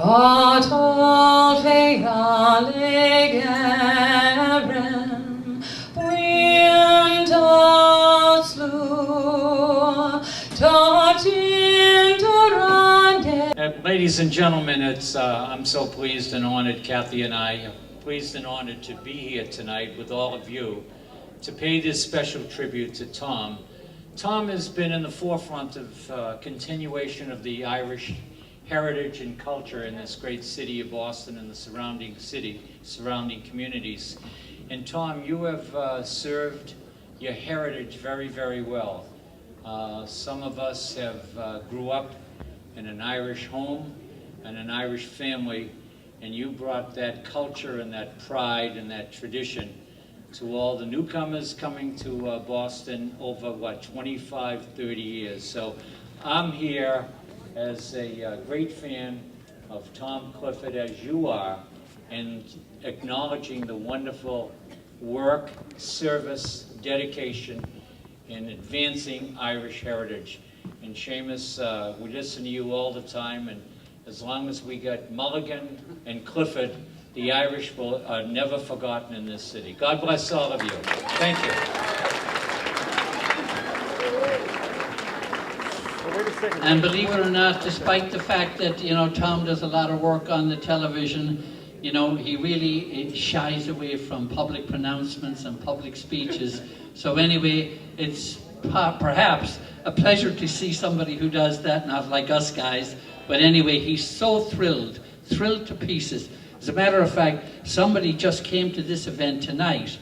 Atol feyalegeren windotslu tatin dorande. Ladies and gentlemen, I'm so pleased and honored, Kathy and I are pleased and honored to be here tonight with all of you to pay this special tribute to Tom. Tom has been in the forefront of continuation of the Irish heritage and culture in this great city of Boston and the surrounding communities. And Tom, you have served your heritage very, very well. Some of us have grew up in an Irish home and an Irish family, and you brought that culture and that pride and that tradition to all the newcomers coming to Boston over, what, 25, 30 years. So I'm here as a great fan of Tom Clifford, as you are, and acknowledging the wonderful work, service, dedication in advancing Irish heritage. And Seamus, we listen to you all the time, and as long as we got Mulligan and Clifford, the Irish are never forgotten in this city. God bless all of you. Thank you. And believe it or not, despite the fact that, you know, Tom does a lot of work on the television, you know, he really shies away from public pronouncements and public speeches. So anyway, it's perhaps a pleasure to see somebody who does that, not like us guys. But anyway, he's so thrilled to pieces. As a matter of fact, somebody just came to this event tonight,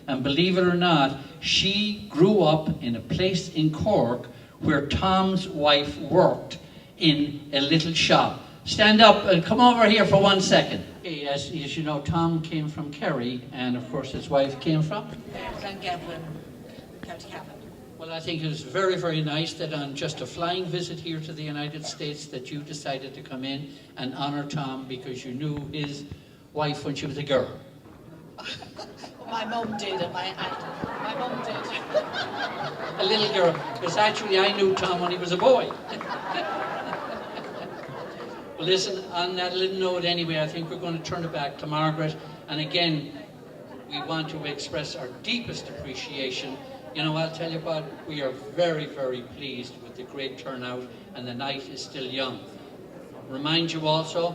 and believe it or not, she grew up in a place in Cork where Tom's wife worked in a little shop. Stand up and come over here for 1 second. Okay, as you know, Tom came from Kerry, and of course his wife came from? Dungannon, County Cavan. Well, I think it was very, very nice that on just a flying visit here to the United States that you decided to come in and honor Tom because you knew his wife when she was a girl. My mum did, and my mum did. A little girl, because actually I knew Tom when he was a boy. Well, listen, on that little note anyway, I think we're going to turn it back to Margaret. And again, we want to express our deepest appreciation. You know, I'll tell you what, we are very, very pleased with the great turnout, and the night is still young. Remind you also,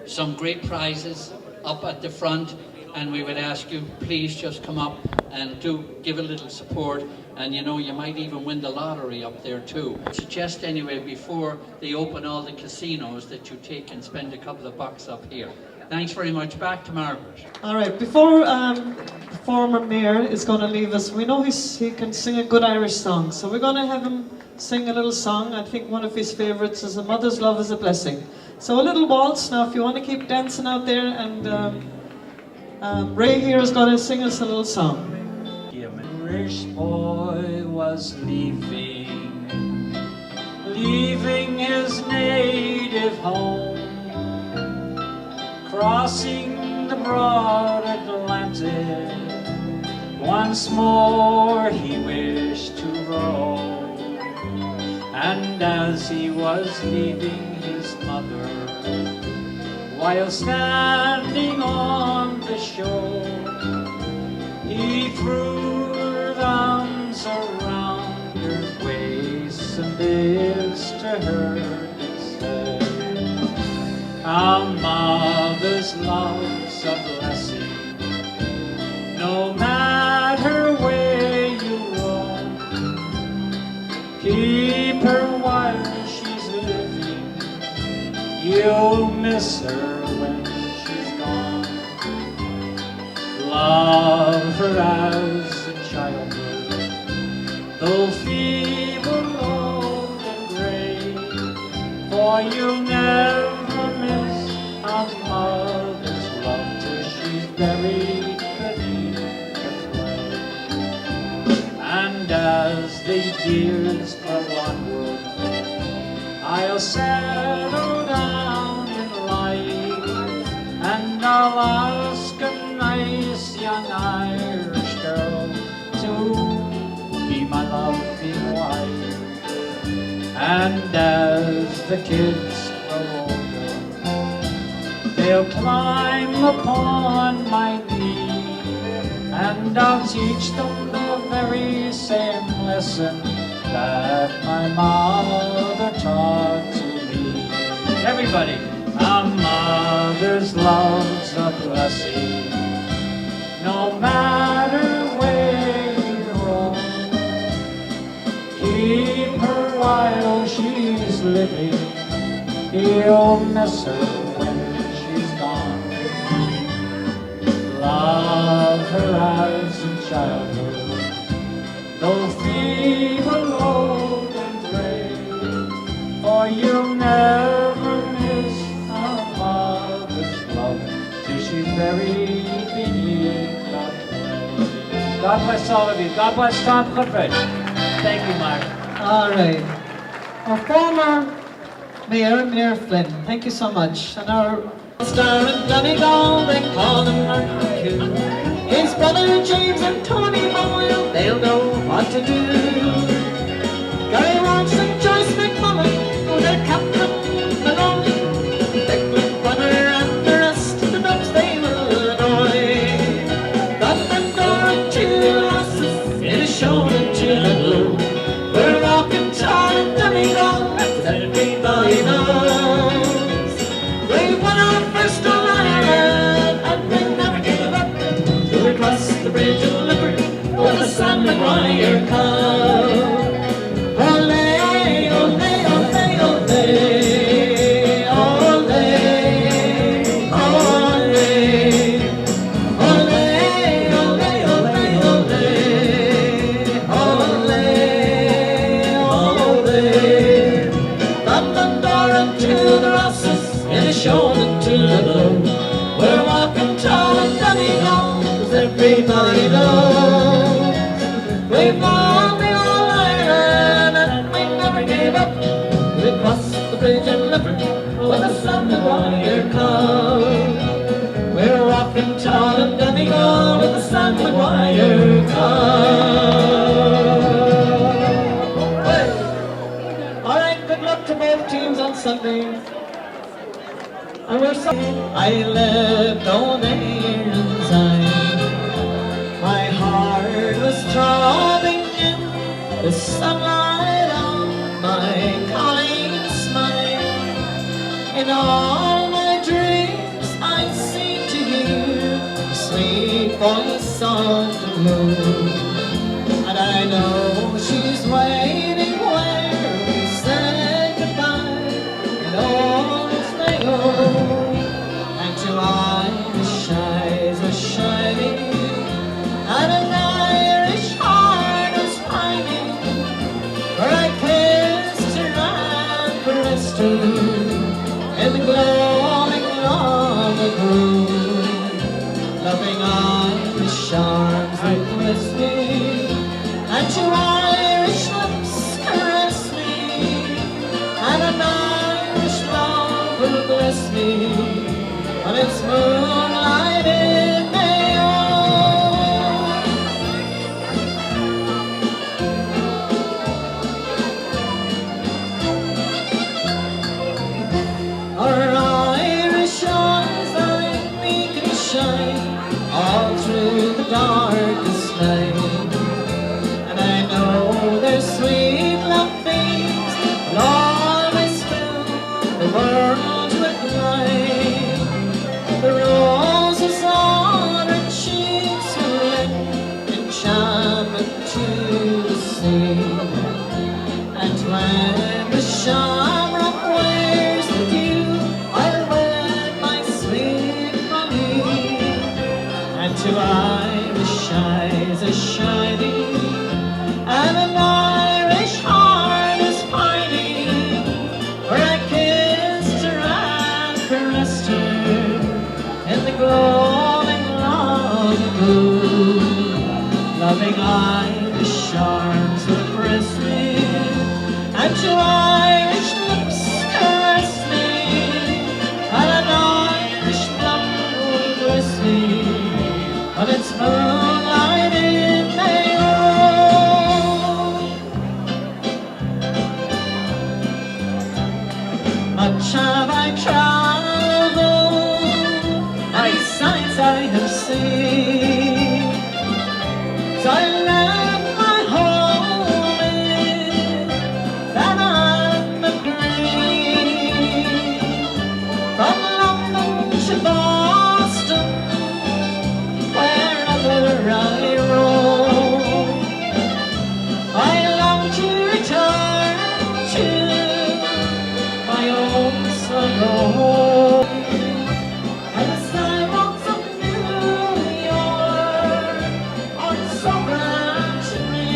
some great prizes up at the front, and we would ask you, please just come up and do give a little support, and you know, you might even win the lottery up there too. I suggest anyway, before they open all the casinos, that you take and spend a couple of bucks up here. Thanks very much. Back to Margaret. All right, before the former mayor is going to leave us, we know he can sing a good Irish song, so we're going to have him sing a little song. I think one of his favorites is A Mother's Love is a Blessing. So a little waltz now, if you want to keep dancing out there, and Ray here is going to sing us a little song. The Irish boy was leaving his native home, crossing the broad Atlantic, once more he wished to roam. And as he was leaving his mother, while standing on the shore, he threw her arms around her waist and this to her he said, "Our mother's love's a blessing, no matter where you roam. Keep her while she's living, you'll miss her when she's gone. Love her as a childhood, though feeble, old and gray, for you'll never miss a mother's love till she's buried beneath the clay. And as the years go onward, I'll settle down in life, and I'll ask a nice young Irish girl to be my loving wife. And as the kids grow older, they'll climb upon my knee, and I'll teach them the very same lesson that my mother taught to me. Everybody, a mother's love's a blessing, no matter where you roam. Keep her while she's living, you'll miss her when she's gone. Love her as in childhood, though feeble, old and gray, for you'll never miss a mother's love till she's buried beneath the clay. God bless all of you. God bless Tom Clifford. Thank you, Mark. All right. Our former Mayor Flynn, thank you so much. And our star and Donegal, they call him Martin Q. His brother James and Tony Boyle, they'll know what to do. Gary Walsh and Joyce McMullen, oh, they're Captain Maloney. Declan Bonner and the rest of the Dubs, they will annoy. That and Dora and two lasses in a shoulder to the blue. We're walking tall and Donegal, as everybody knows. We won our first All-Ireland, and we never gave up till we crossed the bridge of Clifford with the Sam Maguire Cup. Ole, ole, ole, ole, shoulder to the blue. We're walking tall and Donegal, as everybody knows. We've won the All-Ireland and we never gave up. We crossed the bridge in Clifford with the Sam Maguire Cup. We're walking tall and Donegal with the Sam Maguire Cup. Hey. All right, good luck to both teams on Sunday. And we're so I left Old Erin's Eye. My heart was throbbing in the sunlight on my Colleen's smile. In all my dreams I seem to hear the sweet voice of the moon. And I know she's waiting where we said goodbye in old Sligo. And to Irish eyes are shining, and an Irish heart is pining, for I kissed her and caressed her in the glowing long ago. Loving Irish arms will bless me, and to Irish lips caress me, and an Irish love will bless me when it's moonlight in Mayo. Our Irish eyes like beacon shine all through the darkest night, and I know their sweet love beams will always fill the world with light. The roses on her cheeks will lend enchantment to the sea, and when the shamrock wears the dew, I'll wed my sweet Molly. And to Irish eyes are shining, and an Irish heart is pining, for I kissed her and caressed her in the glowing long ago. Loving Irish arms will press me, and to Irish lips caress me, and an Irish love will bless me when it's moonlight in Mayo. Much have I traveled, many sights I have seen. So I left my home in that I'm a green. From London to Boston, wherever I roam, I long to return to my own sorrow. And the sidewalks of New York are so grand to me.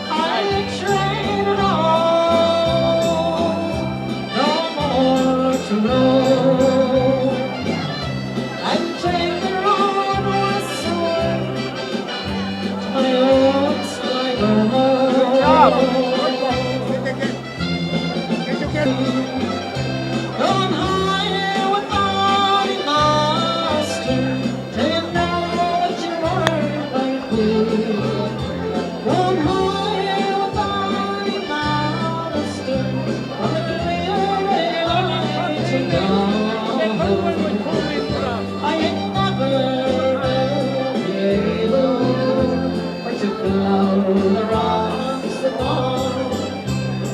I train it all, no more to roam. And take the road westward, my own Sligo. Going higher with body master, till you know what you are might be. Going higher with body master, on the clear daylight to go. I ain't never be able to cloud the rocks that fall.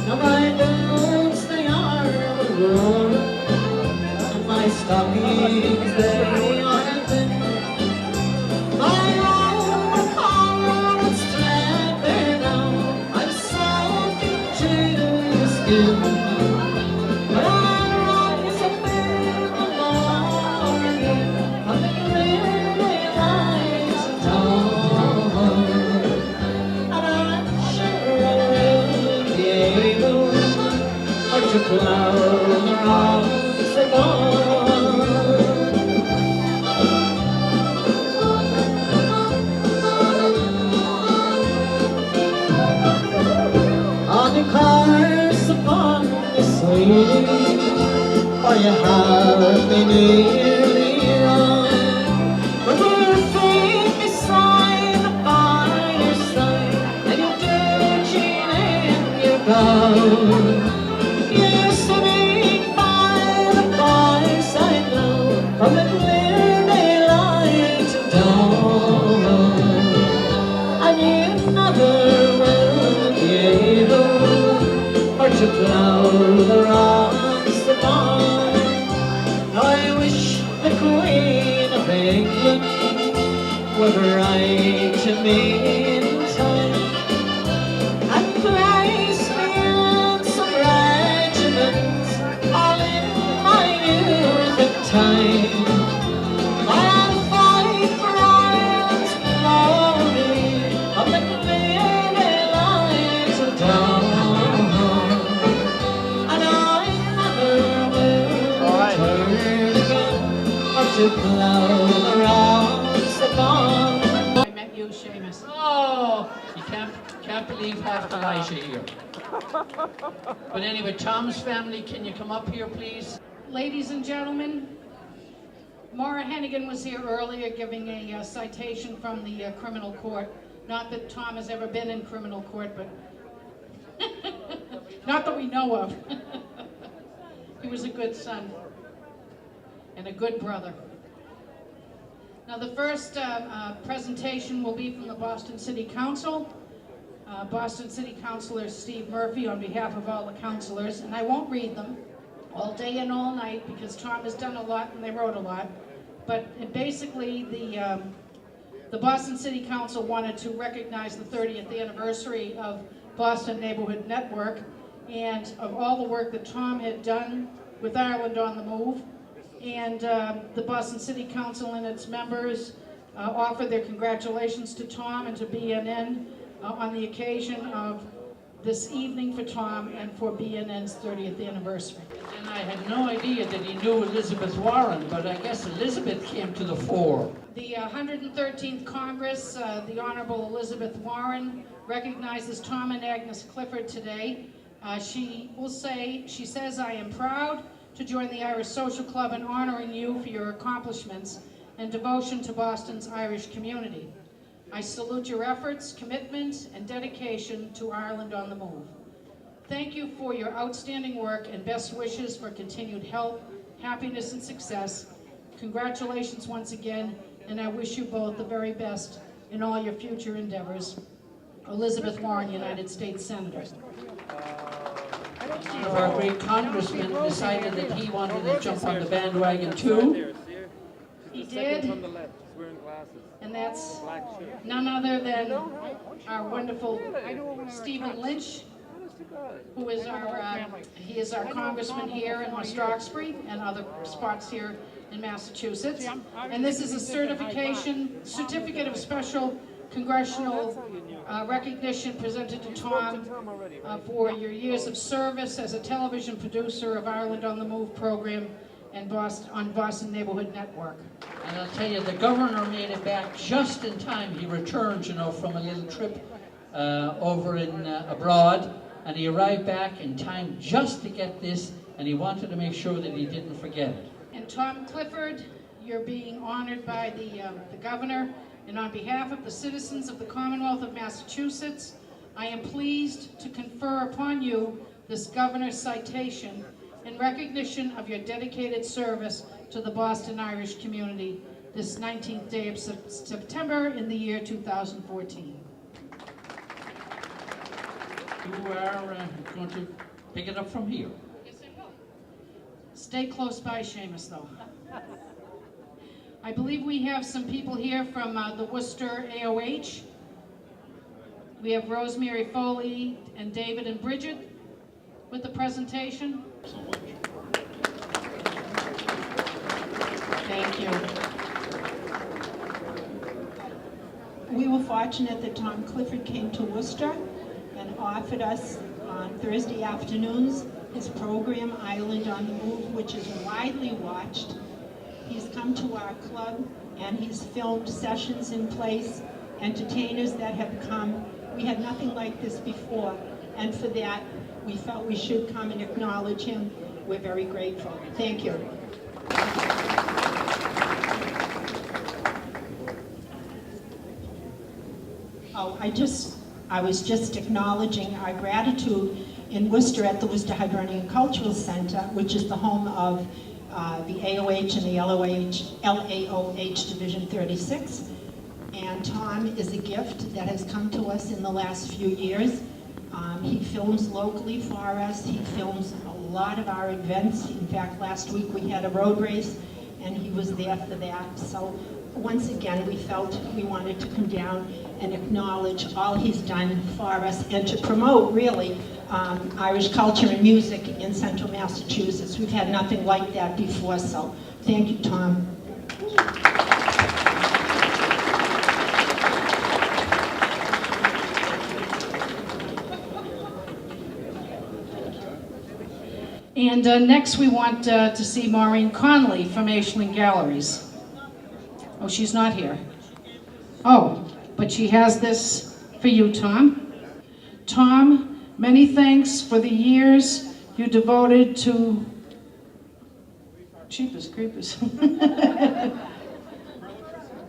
Now my boots they are worn, and my stockings they are thin. My old collar is threadbare now, I'm soaking to the skin. But I'd rise up in the morning on the clear daylight of dawn, and I'm sure I will be able to cloud the rocks above. On the cars upon this way, for you have been nearly wrong. But we're feet beside the fireside, and you're dirging in your gown. You're sitting by the fireside now, on the clear daylight of dawn, and you never will be able to cloud the rocks above. I wish the Queen of England would write to me in time and place me in some regiments all in my youth and time. I'll fight for Ireland's glory on the clear daylight of dawn, and I never will return again or to cloud the rocks above. I met you, Seamus. Oh, you can't believe half the lies you hear. But anyway, Tom's family, can you come up here, please? Ladies and gentlemen, Maura Hennigan was here earlier giving a citation from the criminal court. Not that Tom has ever been in criminal court, but not that we know of. He was a good son and a good brother. Now the first presentation will be from the Boston City Council. Boston City Councilor Steve Murphy on behalf of all the councilors, and I won't read them all day and all night because Tom has done a lot and they wrote a lot. But basically the Boston City Council wanted to recognize the 30th anniversary of Boston Neighborhood Network and of all the work that Tom had done with Ireland on the Move. And the Boston City Council and its members offered their congratulations to Tom and to BNN on the occasion of this evening for Tom and for BNN's 30th anniversary. And I had no idea that he knew Elizabeth Warren, but I guess Elizabeth came to the fore. The 113th Congress, the Honorable Elizabeth Warren, recognizes Tom and Agnes Clifford today. She says, "I am proud to join the Irish Social Club in honoring you for your accomplishments and devotion to Boston's Irish community. I salute your efforts, commitment, and dedication to Ireland on the Move. Thank you for your outstanding work and best wishes for continued health, happiness, and success. Congratulations once again, and I wish you both the very best in all your future endeavors. Elizabeth Warren, United States Senator. One of our great congressmen decided that he wanted to jump on the bandwagon too. He did, and that's none other than our wonderful Stephen Lynch, who is he is our congressman here in West Roxbury and other spots here in Massachusetts. And this is a certificate of special congressional recognition presented to Tom for your years of service as a television producer of Ireland on the Move program and on Boston Neighborhood Network. And I'll tell you, the governor made it back just in time. He returned, you know, from a little trip over in abroad, and he arrived back in time just to get this, and he wanted to make sure that he didn't forget it. And Tom Clifford, you're being honored by the governor, and on behalf of the citizens of the Commonwealth of Massachusetts, I am pleased to confer upon you this governor's citation in recognition of your dedicated service to the Boston Irish community this 19th day of September in the year 2014. You are going to pick it up from here. Yes, I will. Stay close by, Seamus, though. I believe we have some people here from the Worcester AOH. We have Rosemary Foley and David and Bridget with the presentation. Thank you. We were fortunate that Tom Clifford came to Worcester and offered us on Thursday afternoons his program, Ireland on the Move, which is widely watched. He's come to our club and he's filmed sessions in place, entertainers that have come. We had nothing like this before, and for that, we felt we should come and acknowledge him. We're very grateful. Thank you. Oh, I was just acknowledging our gratitude in Worcester at the Worcester Hibernian Cultural Center, which is the home of the AOH and the LAOH Division 36. And Tom is a gift that has come to us in the last few years. He films locally for us. He films a lot of our events. In fact, last week we had a road race and he was there for that. So once again, we felt we wanted to come down and acknowledge all he's done for us and to promote, really, Irish culture and music in central Massachusetts. We've had nothing like that before, so thank you, Tom. And next we want to see Maureen Connolly from Aisling Galleries. Oh, she's not here. Oh, but she has this for you, Tom. Tom, many thanks for the years you devoted to Jeepers Creepers.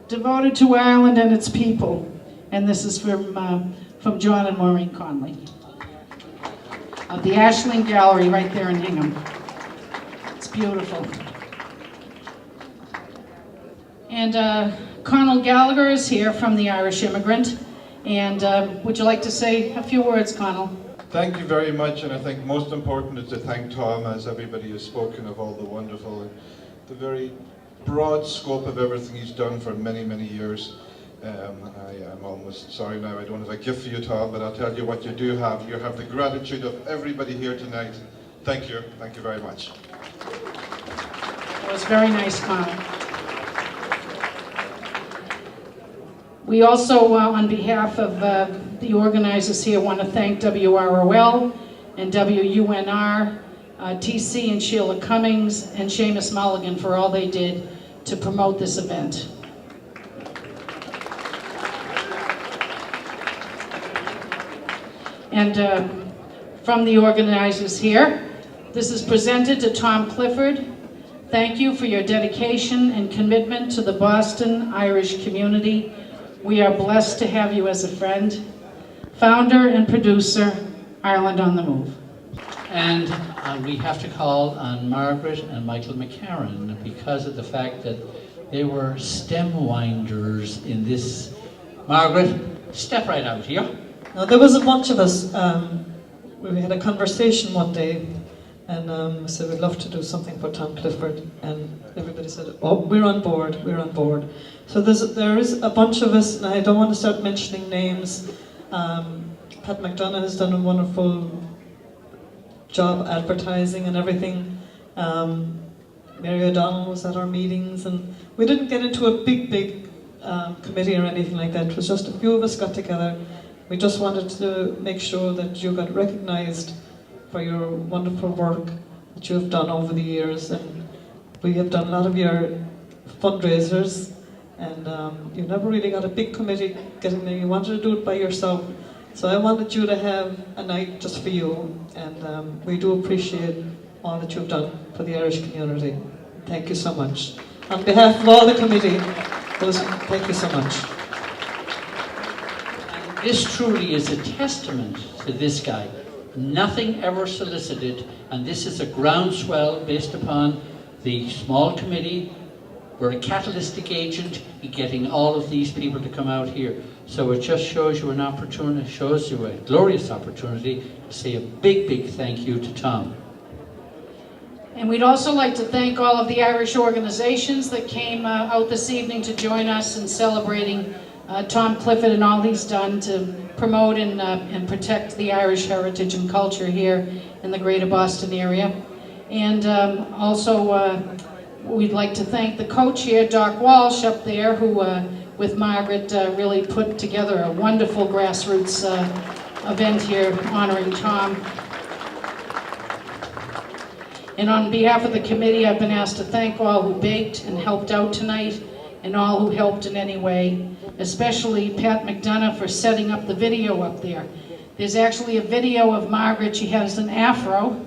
Devoted to Ireland and its people. And this is from John and Maureen Connolly of the Aisling Gallery right there in Hingham. It's beautiful. And Conal Gallagher is here from the Irish Immigrant. And would you like to say a few words, Conal? Thank you very much, and I think most important is to thank Tom, as everybody has spoken of all the wonderful and the very broad scope of everything he's done for many, many years. I am almost sorry now I don't have a gift for you, Tom, but I'll tell you what you do have. You have the gratitude of everybody here tonight. Thank you very much. It was very nice, Conal. We also, on behalf of the organizers here, want to thank WROL and WUNR, TC and Sheila Cummings, and Seamus Mulligan for all they did to promote this event. And from the organizers here, this is presented to Tom Clifford. Thank you for your dedication and commitment to the Boston Irish community. We are blessed to have you as a friend. Founder and producer, Ireland on the Move. And we have to call on Margaret and Michael McCarran because of the fact that they were stem winders in this. Margaret, step right out here. Now, there was a bunch of us. We had a conversation one day, and I said we'd love to do something for Tom Clifford, and everybody said, "Oh, we're on board. We're on board." So there is a bunch of us, and I don't want to start mentioning names. Pat McDonough has done a wonderful job advertising and everything. Mary O'Donnell was at our meetings, and we didn't get into a big committee or anything like that. It was just a few of us got together. We just wanted to make sure that you got recognised for your wonderful work that you have done over the years, and we have done a lot of your fundraisers, and you never really got a big committee getting there. You wanted to do it by yourself. So I wanted you to have a night just for you, and we do appreciate all that you've done for the Irish community. Thank you so much. On behalf of all the committee, thank you so much. This truly is a testament to this guy. Nothing ever solicited, and this is a groundswell based upon the small committee. We're a catalytic agent in getting all of these people to come out here. So it just shows you an opportunity, shows you a glorious opportunity to say a big thank you to Tom. And we'd also like to thank all of the Irish organizations that came out this evening to join us in celebrating Tom Clifford and all he's done to promote and protect the Irish heritage and culture here in the greater Boston area. And also we'd like to thank the co-chair, Doc Walsh, up there, who with Margaret really put together a wonderful grassroots event here honoring Tom. And on behalf of the committee, I've been asked to thank all who baked and helped out tonight, and all who helped in any way, especially Pat McDonough for setting up the video up there. There's actually a video of Margaret. She has an afro,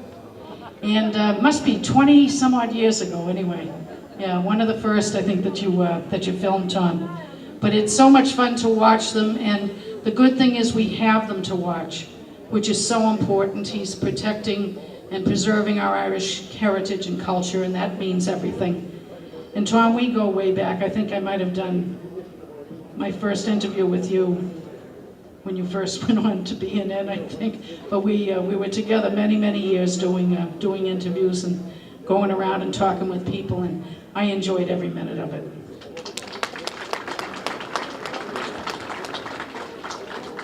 and must be 20 some odd years ago anyway. Yeah, one of the first, I think, that you filmed, Tom. But it's so much fun to watch them, and the good thing is we have them to watch, which is so important. He's protecting and preserving our Irish heritage and culture, and that means everything. And Tom, we go way back. I think I might have done my first interview with you when you first went on to BNN, I think. But we were together many years doing interviews and going around and talking with people, and I enjoyed every minute of it.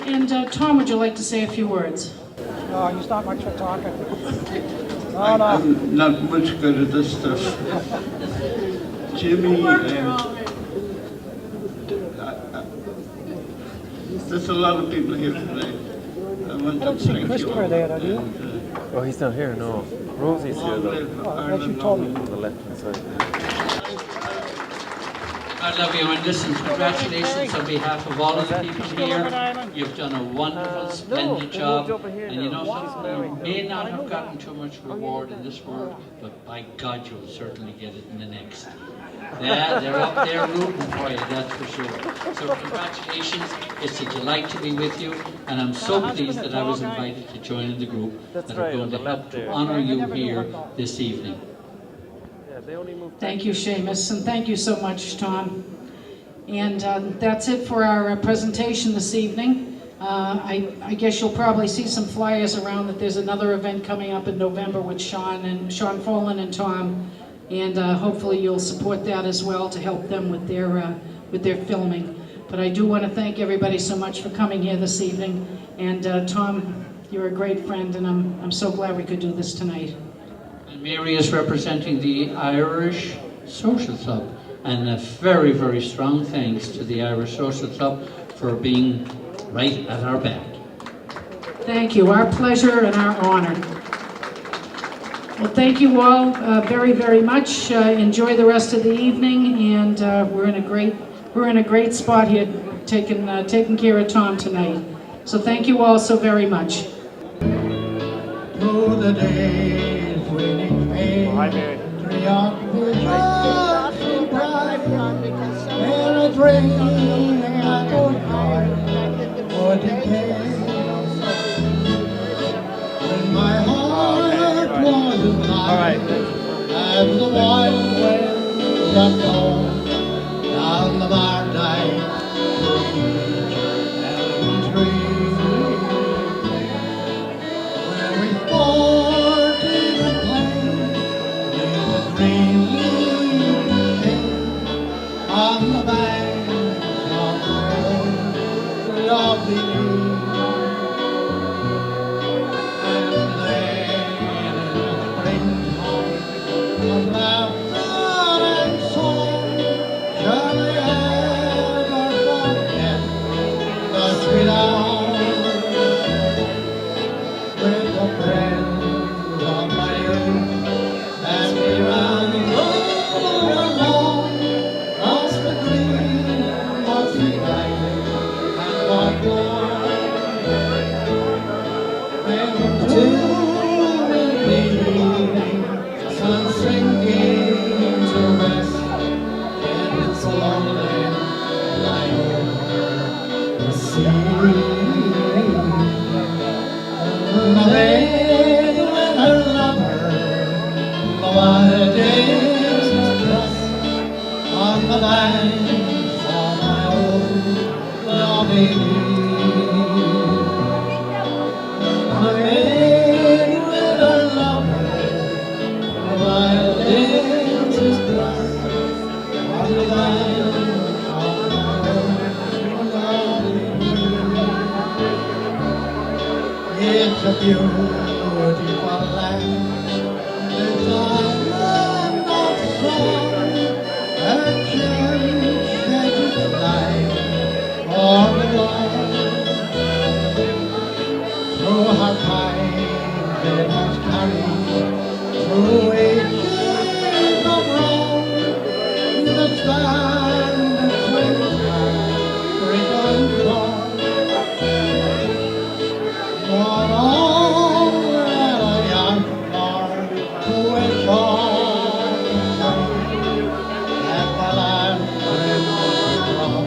And Tom, would you like to say a few words? No, he's not much for talking. I'm not much good at this stuff. Jimmy, there's a lot of people here today. I want to thank Christopher you. there, do you? Oh, he's not here, no. Rosie's here, though. What you told me. On the left-hand side. I love you, and listen, congratulations on behalf of all of the people here. You've done a wonderful, splendid job. And you know something, you may not have gotten too much reward in this world, but by God, you'll certainly get it in the next. Yeah, they're up there rooting for you, that's for sure. So congratulations, it's a delight to be with you, and I'm so pleased that I was invited to join in the group that are going to help to honor you here this evening. Thank you, Seamus, and thank you so much, Tom. And that's it for our presentation this evening. I guess you'll probably see some flyers around that there's another event coming up in November with Sean Folan and Tom, and hopefully you'll support that as well to help them with their filming. But I do want to thank everybody so much for coming here this evening. And Tom, you're a great friend, and I'm so glad we could do this tonight. Mary is representing the Irish Social Club, and a very strong thanks to the Irish Social Club for being right at our back. Thank you, our pleasure and our honor. Well, thank you all very much. Enjoy the rest of the evening, and we're in a great spot here, taking care of Tom tonight. So thank you all so very much. Through the days when it rained, triumphant and bright, and a dream that would hide for decay. When my heart right. As the wild winds that blow down the Mardyke elm tree, where we fought in the plain, neath the green shade, on the banks of the lovely Lee. And then in the springtime of laughter and song, shall I ever forget the sweet hours with the friends of my youth, as we ran along across the green mossy bank and walked along into the evening, sun sinking to rest in its lonely light over the sea. The maid with her lover, the wild days dress on the banks of my old lovely Lee. The maid with her lover, the wild days dress on the banks of my old lovely Lee. It's a beautiful land, the diamond of song, and cherish its light all along. Through her time it has carried, through ages of wrong, the standards which have written for. But all that I am for, to wish all the same, that the land will drop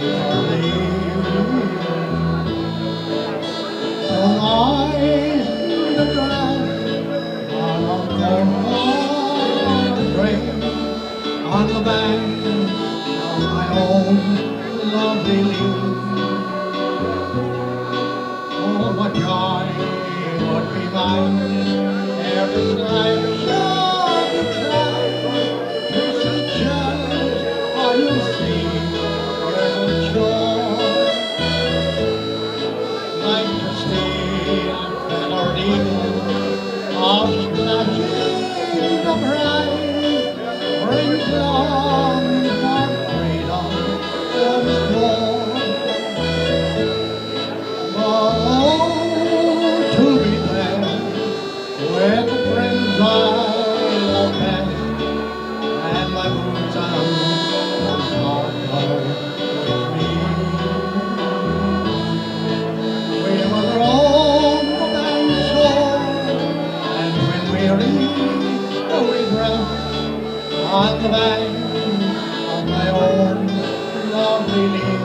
your leave. So lies the grass on a cold grave, on the bank of my own lovely Lee. Oh, what joy would be mine ere this life shall decline, to see just how you see your shore, like to steal feathered eagle of flashing the brine, bring glory for freedom once more. Oh, to be there with the friends I love best, and my bosom once more with me. We will roam the banks shore, and when weary we rest on the banks of my own lovely Lee.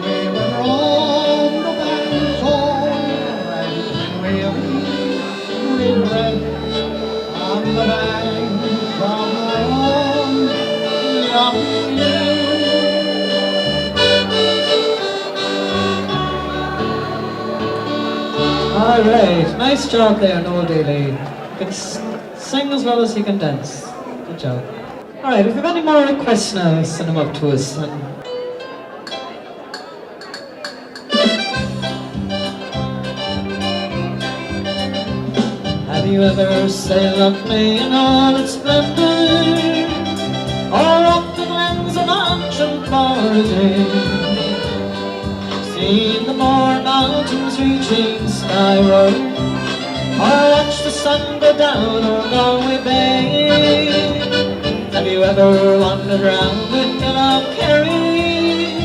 We will roam the banks shore, and when weary we rest on the banks of my own lovely Lee. All right, nice job there, Noel Daly. You can sing as well as you can dance. Good job. All right, if you have any more requests now, send them up to us. Have you ever sailed up May in all its splendor, or up the glens of Antrim for a day? Seen the Moor Mountains reaching skyward, or watched the sun go down on Galway Bay? Have you ever wandered round with Kerry,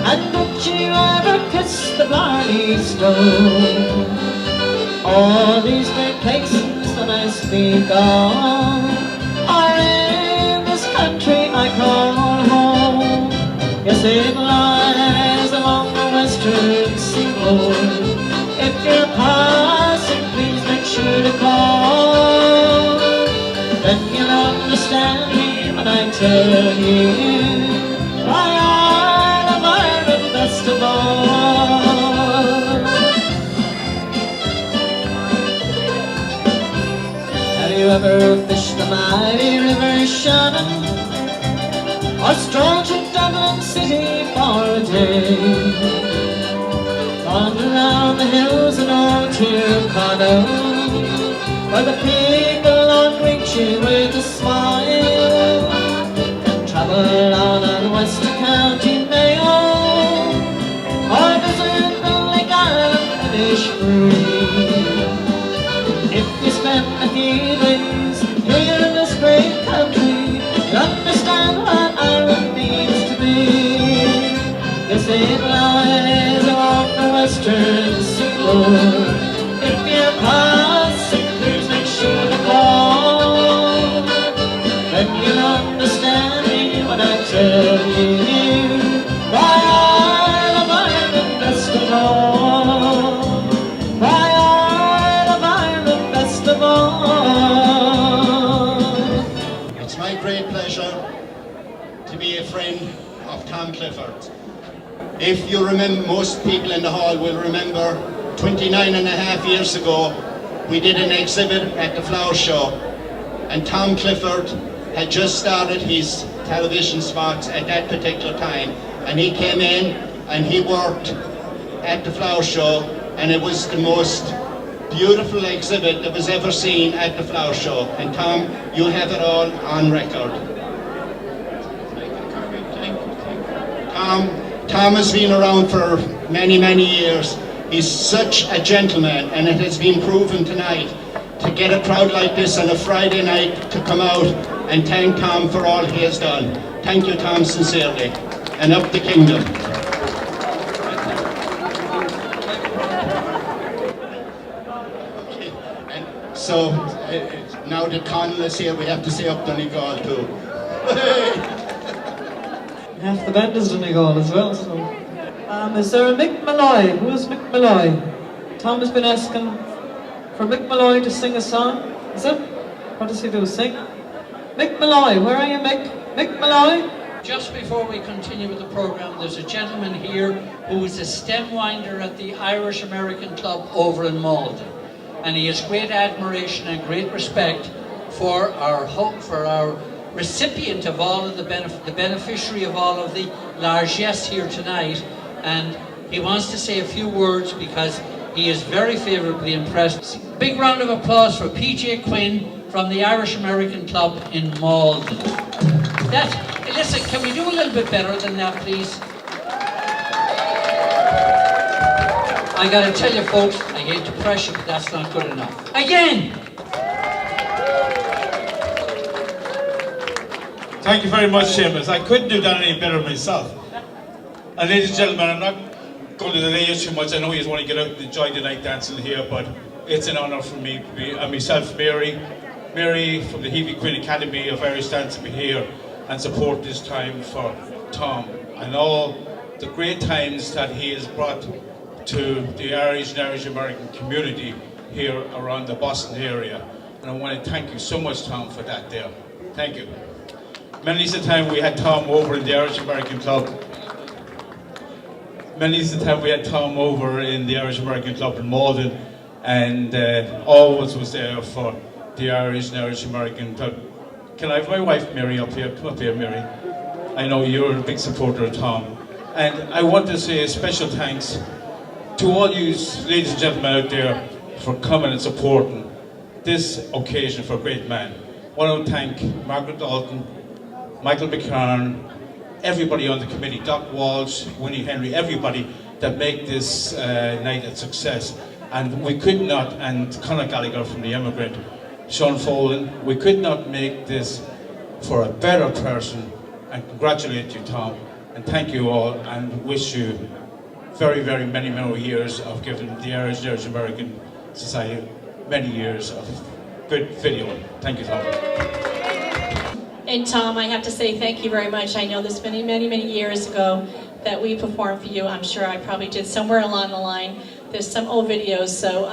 and did you ever kiss the Blarney Stone? All these great places that I speak of are in this country I call home. Yes, it lies along the western seaboard. If you're passing, please Wander around the hills and old Tyrconnell, where the people all greet you with a smile, and travel on Wester County Mayo, or visit the Lake Island Finish Free. If you spend a few days here in this great country, you understand what Ireland means to me. Yes, it lies along the western seaboard. If you pass it, please make sure to call. Then you'll understand me when I tell you why I love Ireland best of all. Why I love Ireland best of all. It's my great pleasure to be a friend of Tom Clifford. If you remember, most people in the hall will remember 29 and a half years ago we did an exhibit at the Flower Show, and Tom Clifford had just started his television spots at that particular time, and he came in and he worked at the Flower Show, and it was the most beautiful exhibit that was ever seen at the Flower Show. And Tom, you have it all on record. Tom has been around for many, many years. He's such a gentleman, and it has been proven tonight to get a crowd like this on a Friday night to come out and thank Tom for all he has done. Thank you, Tom, sincerely. And up the kingdom. Okay. And so, now that Conal is here, we have to say up Donegal too. Half the band is Donegal as well, so. Is there a Mick Malloy? Who is Mick Malloy? Tom has been asking for Mick Malloy to sing a song. Is it? What does he do? Sing? Mick Malloy, where are you, Mick? Mick Malloy? Just before we continue with the program, there's a gentleman here who is a stem winder at the Irish American Club over in Malden. And he has great admiration and great respect for our recipient of all of the beneficiary of all of the largesse here tonight. And he wants to say a few words because he is very favourably impressed. Big round of applause for PJ Quinn from the Irish American Club in Malden. Listen, can we do a little bit better than that, please? I gotta tell you folks, I hate to pressure, but that's not good enough. Again! Thank you very much, Seamus. I couldn't do that any better myself. And ladies and gentlemen, I'm not going to delay you too much. I know you want to get out and enjoy the night dancing here, but it's an honour for me to be, and myself, Mary from the Heavy Queen Academy of Irish Dance, to be here and support this time for Tom and all the great times that he has brought to the Irish and Irish American community here around the Boston area. And I want to thank you so much, Tom, for that there. Thank you. Many's the time we had Tom over in the Irish American Club. Many's the time we had Tom over in the Irish American Club in Malden, and always was there for the Irish and Irish American Club. Can I have my wife Mary up here? Come up here, Mary. I know you're a big supporter of Tom. And I want to say a special thanks to all you ladies and gentlemen out there for coming and supporting this occasion for a great man. I want to thank Margaret Dalton, Michael McCarn, everybody on the committee, Doc Walsh, Winnie Henry, everybody that make this night a success. And we could not, and Conor Gallagher from The Emigrant, Sean Folan, we could not make this for a better person. And congratulate you, Tom, and thank you all, and wish you very, very many more years of giving the Irish American Society many years of good video. Thank you, Tom. And Tom, I have to say thank you very much. I know this many, many, many years ago that we performed for you. I'm sure I probably did somewhere along the line. There's some old videos, so,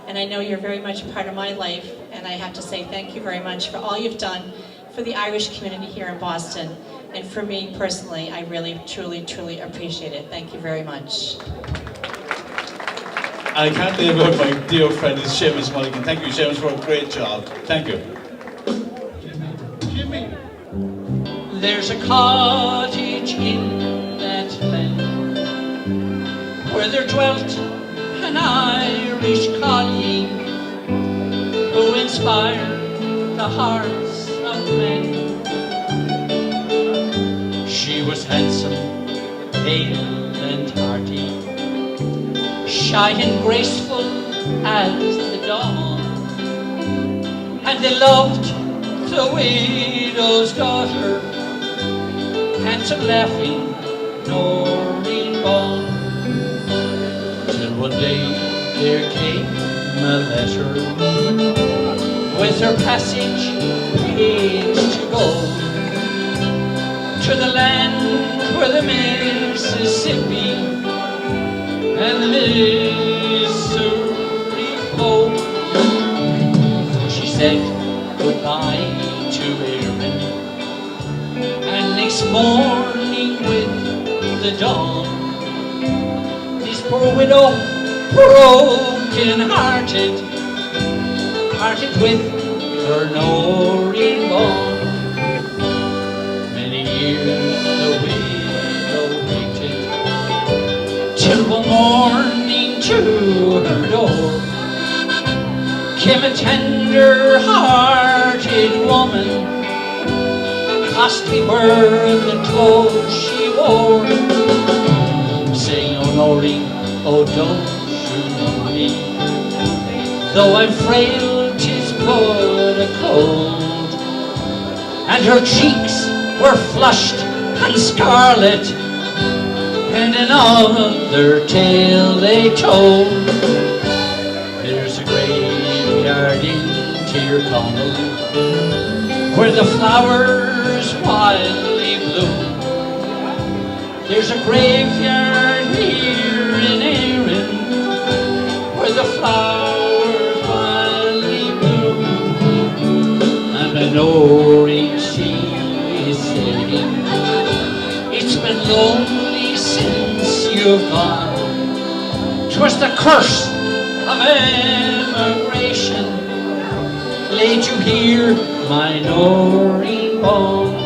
and I know you're very much a part of my life, and I have to say thank you very much for all you've done for the Irish community here in Boston. And for me personally, I really, truly, truly appreciate it. Thank you very much. I can't leave out my dear friend Seamus Mulligan. Thank you, Seamus, for a great job. Thank you. There's a cottage in that glen where there dwelt an Irish collie who inspired the hearts of men. She was handsome, pale and hearty, shy and graceful as the dawn, and they loved the widow's daughter, handsome, laughing Noreen Bond. Till one day there came a letter with her passage page to go to the land where the Mississippi and the Missouri flow. She said goodbye to Erin, and next morning with the dawn, this poor widow, broken hearted, parted with her Noreen Bond. Many years the widow waited, till one morning to her door came a tender-hearted woman, costly were the clothes she wore, saying, "Oh Noreen, oh don't you know me? Though I'm frail, 'tis but a cold." And her cheeks were flushed and scarlet, and another tale they told. There's a graveyard in Tyrconnell where the flowers wildly bloom. There's a graveyard here in Erin where the flowers wildly bloom. And the Noreen sea is saying, it's been lonely since you've gone. 'Twas the curse of emigration laid you here, my Noreen Bond.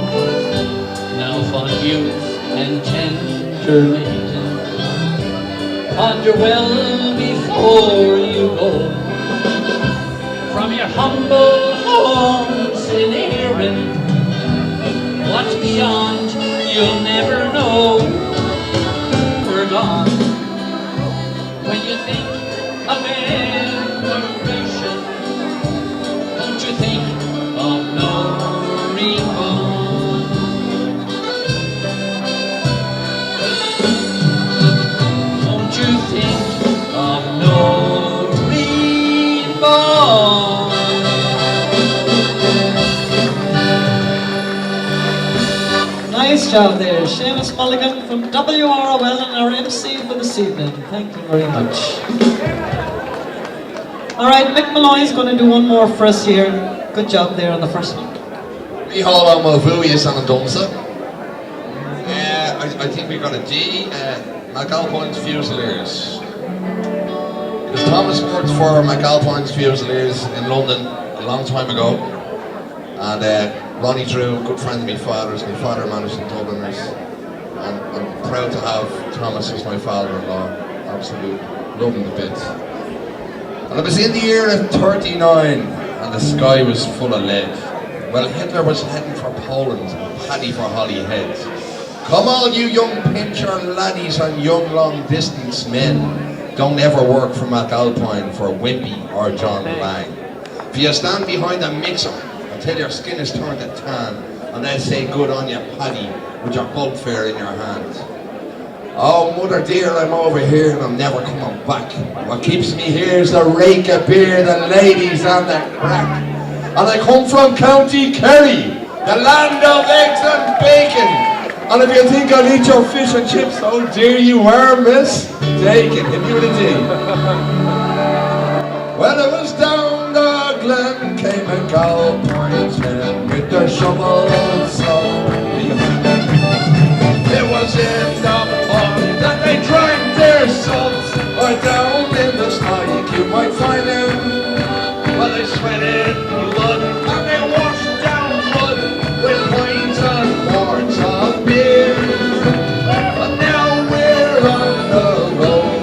Now fond youth and tender maiden, ponder well before you go from your humble homes in Erin. What's beyond you'll never know. We're gone. When you think of emigration, don't you think of Noreen Bond? Don't you think of Noreen Bond? Nice job there, Seamus Mulligan from WROL and our MC for this evening. Thank you very much. All right, Mick Malloy's going to do one more for us here. Good job there on the first one. We haul on Movuius and a Dunsa. I think we got a D. McAlpine's Fusiliers. Because Thomas worked for McAlpine's Fusiliers in London a long time ago. And Ronnie Drew, a good friend of my father's. My father managed in Dubliners. And I'm proud to have Thomas as my father-in-law. Absolutely love him to bits. And it was in the year of 39 and the sky was full of lead. Well, Hitler was heading for Poland, Paddy for Holyhead. Come all you young pincher laddies and young long distance men, don't ever work for McAlpine for Wimpy or John Lang. If you stand behind a mixer until your skin is turned to tan, and they'll say good on you, Paddy, with your bulb fare in your hand. Oh, mother dear, I'm over here and I'm never coming back. What keeps me here is the rake of beer, the ladies and the crack. And I come from County Kerry, the land of eggs and bacon. And if you think I'll eat your fish and chips, oh dear you are, miss. Take it, hit me with a D. Well, it was down the glen, came a cowboys men with their shovels slowly. It was in the pond that they drank their salts, or down in the sky you might find them. Well, they sweated blood and they washed down mud with wines and quarts of beer. But now we're on the road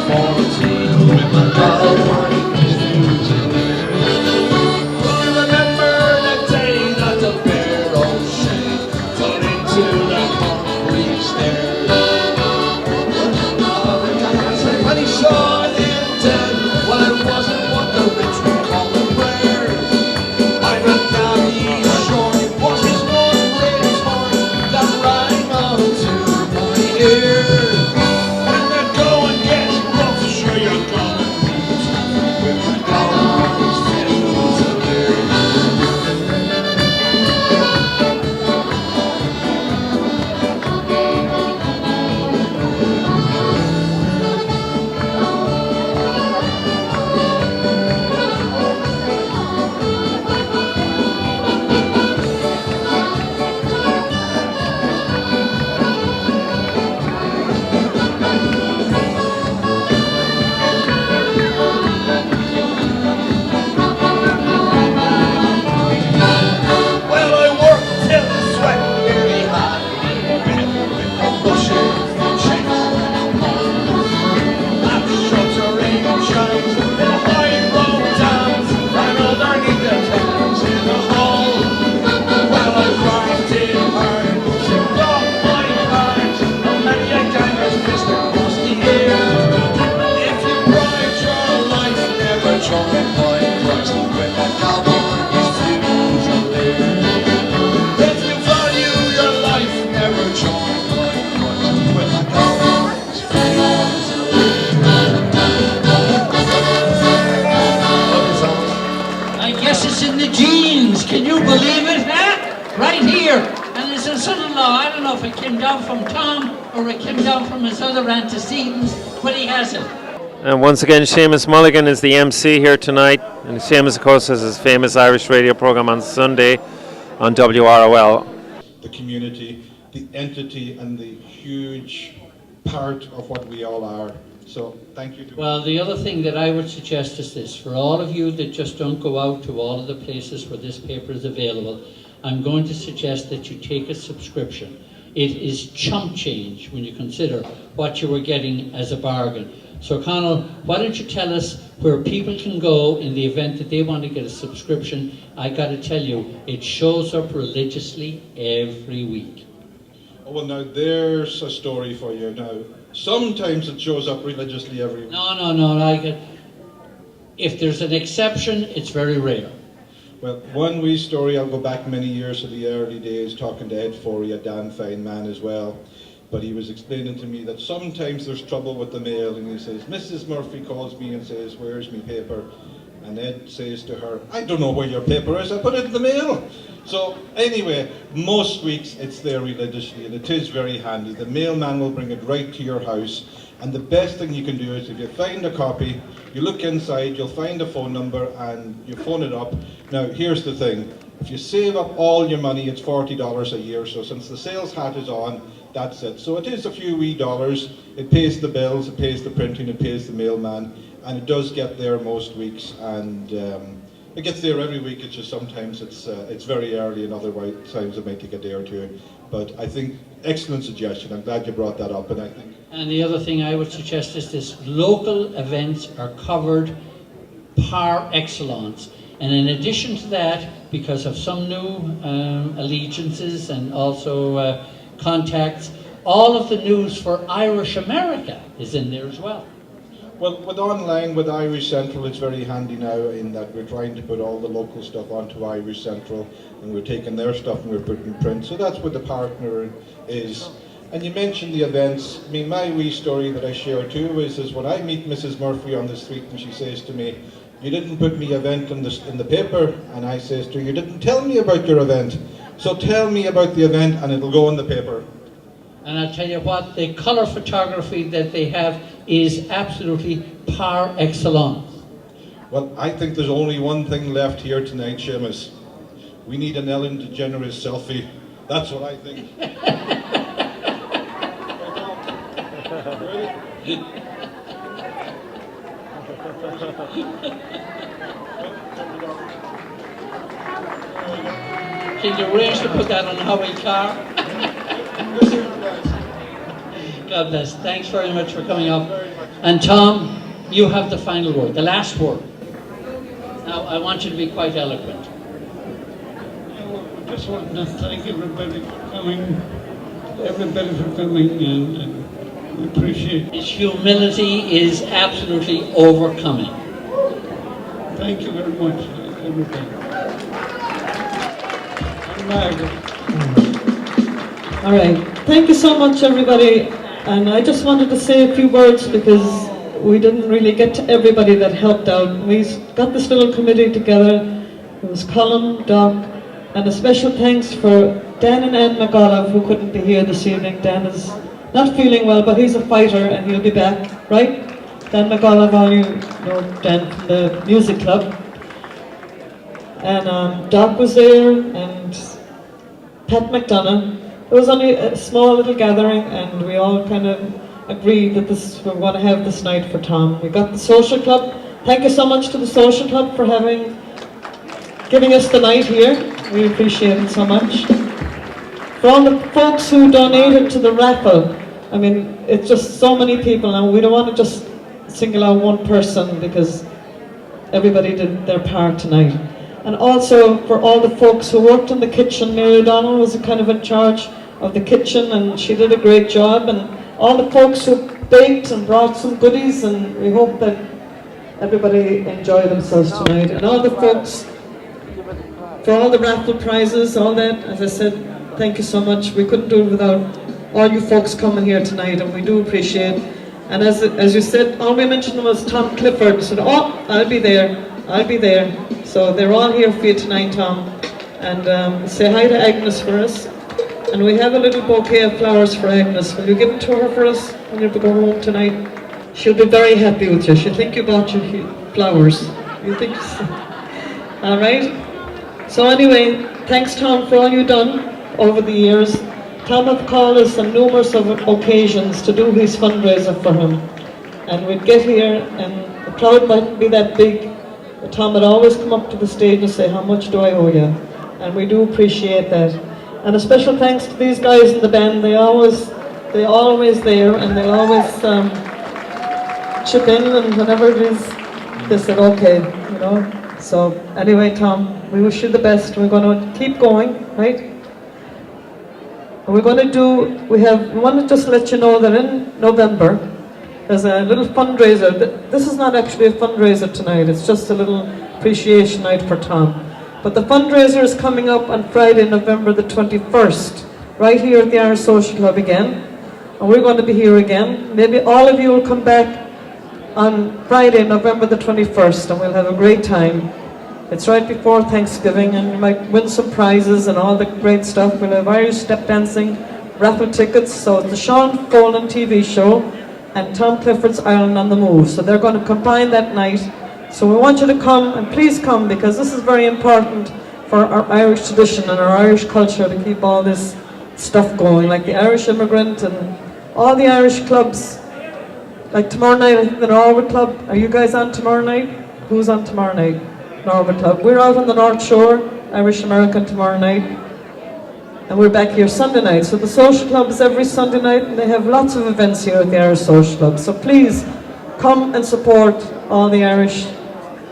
14 with my California Fusiliers. I remember the day that the fair old shade fell into the concrete stairs. When he saw him dead, well, it wasn't what the rich would call a prayer. I went down the shore, it was his one great horn that rang out to my ear. When the going gets rough, sure you're gonna be tough with the California Fusiliers. Well, I worked till the sweat nearly had me with the bushes, the checks, and the moles. That shuttering shines in the high road dams and underneath the tents in the hall. Well, I grafted hard, she got my part, and many a ganger's missed across the years. If you pride your life, never join my Christ with the California Fusiliers. If you value your life, never join my Christ with the California Fusiliers. I guess it's in the genes. Can you believe it, huh? Right here. And as a son-in-law, I don't know if it came down from Tom or it came down from his other antecedents, but he has it. And once again, Seamus Mulligan is the MC here tonight. And Seamus, of course, has his famous Irish radio programme on Sunday on WROL. The community, the entity, and the huge part of what we all are. So thank you. Well, the other thing that I would suggest is this. For all of you that just don't go out to all of the places where this paper is available, I'm going to suggest that you take a subscription. It is chump change when you consider what you were getting as a bargain. So Conal, why don't you tell us where people can go in the event that they want to get a subscription? I got to tell you, it shows up religiously every week. Oh, well, now there's a story for you now. Sometimes it shows up religiously every week. No. If there's an exception, it's very rare. Well, one wee story, I'll go back many years to the early days, talking to Ed Forey, a damn fine man as well. But he was explaining to me that sometimes there's trouble with the mail, and he says, Mrs. Murphy calls me and says, where's me paper? And Ed says to her, I don't know where your paper is, I put it in the mail. So anyway, most weeks it's there religiously, and it is very handy. The mailman will bring it right to your house, and the best thing you can do is if you find a copy, you look inside, you'll find a phone number, and you phone it up. Now here's the thing, if you save up all your money, it's $40 a year, so since the sales hat is on, that's it. So it is a few wee dollars, it pays the bills, it pays the printing, it pays the mailman, and it does get there most weeks, and it gets there every week. It's just sometimes it's very early, and other times it might take a day or two. But I think excellent suggestion. I'm glad you brought that up, and I think. And the other thing I would suggest is this: local events are covered par excellence. And in addition to that, because of some new allegiances and also contacts, all of the news for Irish America is in there as well. Well, with online, with Irish Central, it's very handy now in that we're trying to put all the local stuff onto Irish Central, and we're taking their stuff and we're putting in print. So that's what the partner is. And you mentioned the events. I mean, my wee story that I share too is when I meet Mrs. Murphy on the street and she says to me, you didn't put me event in the paper, and I says to her, you didn't tell me about your event. So tell me about the event and it'll go in the paper. And I'll tell you what, the colour photography that they have is absolutely par excellence. Well, I think there's only one thing left here tonight, Seamus. We need an Ellen DeGeneres selfie. That's what I think. Can you arrange to put that on Howie's car? God bless. Thanks very much for coming up. And Tom, you have the final word, the last word. Now, I want you to be quite eloquent. I just want to thank everybody for coming, and we appreciate it. His humility is absolutely overcoming. Thank you very much, everybody. I'm Margaret. All right. Thank you so much, everybody. And I just wanted to say a few words because we didn't really get to everybody that helped out. We got this little committee together. It was Colin, Doc, and a special thanks for Dan and Anne McAuliffe, who couldn't be here this evening. Dan is not feeling well, but he's a fighter and he'll be back, right? Dan McAuliffe, all you know Dan from the music club. And Doc was there, and Pat McDonough. It was only a small little gathering, and we all kind of agreed that we're going to have this night for Tom. We got the social club. Thank you so much to the social club for giving us the night here. We appreciate it so much. For all the folks who donated to the raffle, I mean, it's just so many people now. We don't want to just single out one person because everybody did their part tonight. And also for all the folks who worked in the kitchen. Mary O'Donnell was kind of in charge of the kitchen, and she did a great job. And all the folks who baked and brought some goodies, and we hope that everybody enjoyed themselves tonight. And all the folks for all the raffle prizes, all that, as I said, thank you so much. We couldn't do it without all you folks coming here tonight, and we do appreciate it. And as you said, all we mentioned was Tom Clifford. Said, oh, I'll be there. So they're all here for you tonight, Tom. And say hi to Agnes for us. And we have a little bouquet of flowers for Agnes. Will you give it to her for us when you go home tonight? She'll be very happy with you. She'll think you bought your flowers. You think so? All right? So anyway, thanks, Tom, for all you've done over the years. Tom have called us on numerous occasions to do his fundraiser for him. And we'd get here, and the crowd mightn't be that big, but Tom would always come up to the stage and say, how much do I owe you? And we do appreciate that. And a special thanks to these guys in the band. They're always there, and they'll always chip in, and whenever it is, they said, okay, you know. So anyway, Tom, we wish you the best. We're going to keep going, right? And we want to just let you know that in November, there's a little fundraiser. This is not actually a fundraiser tonight, it's just a little appreciation night for Tom. But the fundraiser is coming up on Friday, November the 21st, right here at the Irish Social Club again. And we're going to be here again. Maybe all of you will come back on Friday, November the 21st, and we'll have a great time. It's right before Thanksgiving, and you might win some prizes and all the great stuff. We'll have Irish step dancing, raffle tickets. So it's the Sean Folan TV show and Tom Clifford's Ireland on the Move. So they're going to combine that night. So we want you to come, and please come, because this is very important for our Irish tradition and our Irish culture to keep all this stuff going, like the Irish Immigrant and all the Irish clubs. Like tomorrow night, I think the Norwood Club. Are you guys on tomorrow night? Who's on tomorrow night? Norwood Club. We're out on the North Shore, Irish American tomorrow night. And we're back here Sunday night. So the Social Club is every Sunday night, and they have lots of events here at the Irish Social Club. So please come and support all the Irish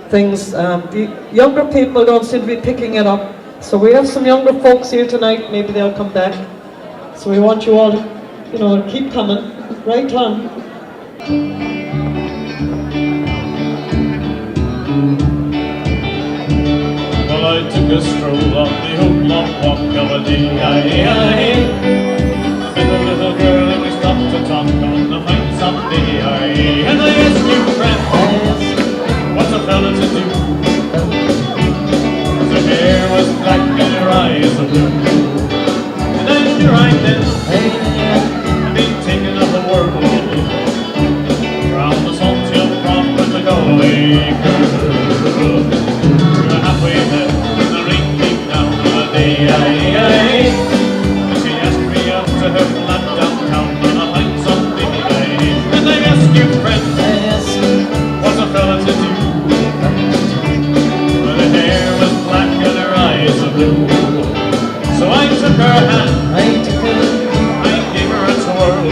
things. The younger people don't seem to be picking it up. So we have some younger folks here tonight. Maybe they'll come back. So we want you all to, keep coming. Right, Tom? Well, I took a stroll on the old long walk of a day. I met a little girl and we stopped to talk on the fine someday. And I asked you, friend, what's a fella to do? Her hair was black and her eyes were blue. And I knew right then I'd been taken of the world. From the salt hill from the Galway girl. We're halfway there, and the rain came down on a day. And she asked me out to her flat downtown on a fine Sunday. And I asked you, friend, what's a fella to do? Well, her hair was black and her eyes were blue. So I took her hand, I gave her a twirl,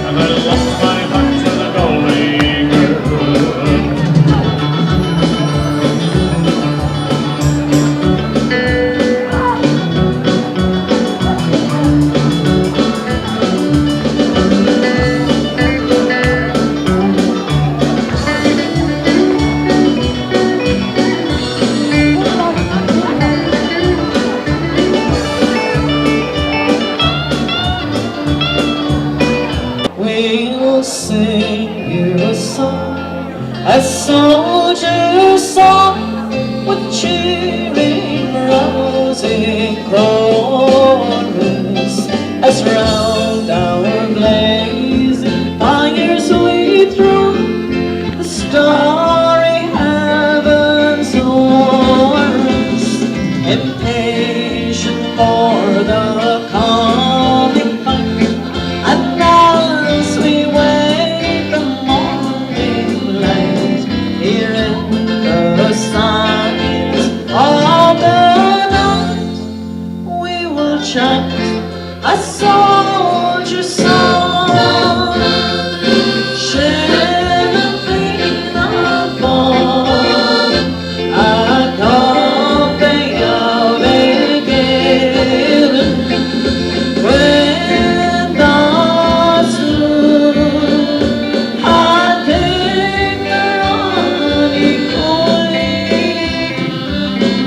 and I lost my heart to you a song, a soldier's song, with cheering rousing chorus, as round our blazing fires we throw the starry heavens o'er us, impatient for the coming fight. And as we wait the morning light, here in the silence of the night, we will chant a soldier's song, shivering upon a company of beginning. When the sloop had anchor on equally,